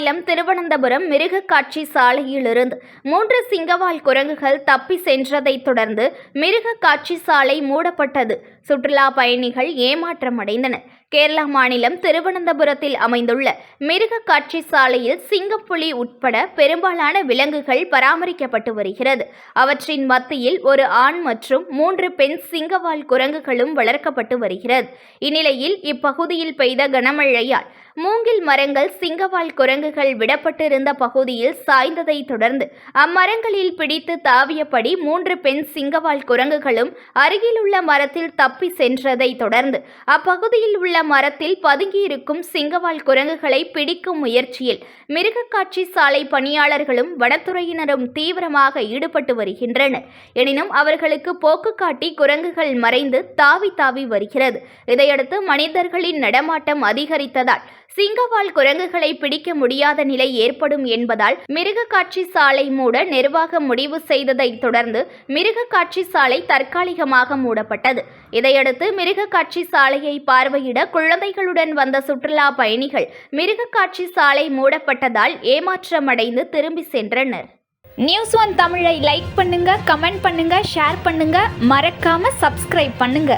மாநிலம் திருவனந்தபுரம் மிருகக்காட்சி சாலையிலிருந்து 3 சிங்கவால் குரங்குகள் தப்பி சென்றதைத் தொடர்ந்து மிருகக்காட்சி சாலை மூடப்பட்டது. சுற்றுலா பயணிகள் ஏமாற்றமடைந்தனர். கேரளா மாநிலம் திருவனந்தபுரத்தில் அமைந்துள்ள மிருகக்காட்சி சாலையில் சிங்கம், புலி உட்பட பெரும்பாலான விலங்குகள் பராமரிக்கப்பட்டு வருகிறது. அவற்றின் மத்தியில் ஒரு ஆண் மற்றும் 3 பெண் சிங்கவால் குரங்குகளும் வளர்க்கப்பட்டு வருகிறது. இந்நிலையில் இப்பகுதியில் பெய்த கனமழையால் மூங்கில் மரங்கள் சிங்கவால் குரங்குகள் விடப்பட்டிருந்த பகுதியில் சாய்ந்ததை தொடர்ந்து அம்மரங்களில் பிடித்து தாவியபடி 3 பெண் சிங்கவால் குரங்குகளும் அருகிலுள்ள மரத்தில் தப்பி சென்றதை தொடர்ந்து அப்பகுதியில் உள்ள மரத்தில் பதுங்கியிருக்கும் சிங்கவால் குரங்குகளை பிடிக்கும் முயற்சியில் மிருகக்காட்சி சாலை பணியாளர்களும் வனத்துறையினரும் தீவிரமாக ஈடுபட்டு வருகின்றனர். எனினும் அவர்களுக்கு போக்கு காட்டி குரங்குகள் மறைந்து தாவி வருகிறது. இதையடுத்து மனிதர்களின் நடமாட்டம் அதிகரித்ததால் சிங்கவால் குரங்குகளை பிடிக்க முடியாத நிலை ஏற்படும் என்பதால் மிருகக்காட்சி சாலை மூட நிர்வாகம் முடிவு செய்ததை தொடர்ந்து மிருகக்காட்சி சாலை தற்காலிகமாக மூடப்பட்டது. இதையடுத்து மிருகக்காட்சி சாலையை பார்வையிட குழந்தைகளுடன் வந்த சுற்றுலா பயணிகள் மிருகக்காட்சி சாலை மூடப்பட்டதால் ஏமாற்றமடைந்து திரும்பி சென்றனர். நியூஸ் ஒன் தமிழை லைக் பண்ணுங்க, கமெண்ட் பண்ணுங்க, ஷேர் பண்ணுங்க, மறக்காம சப்ஸ்கிரைப் பண்ணுங்க.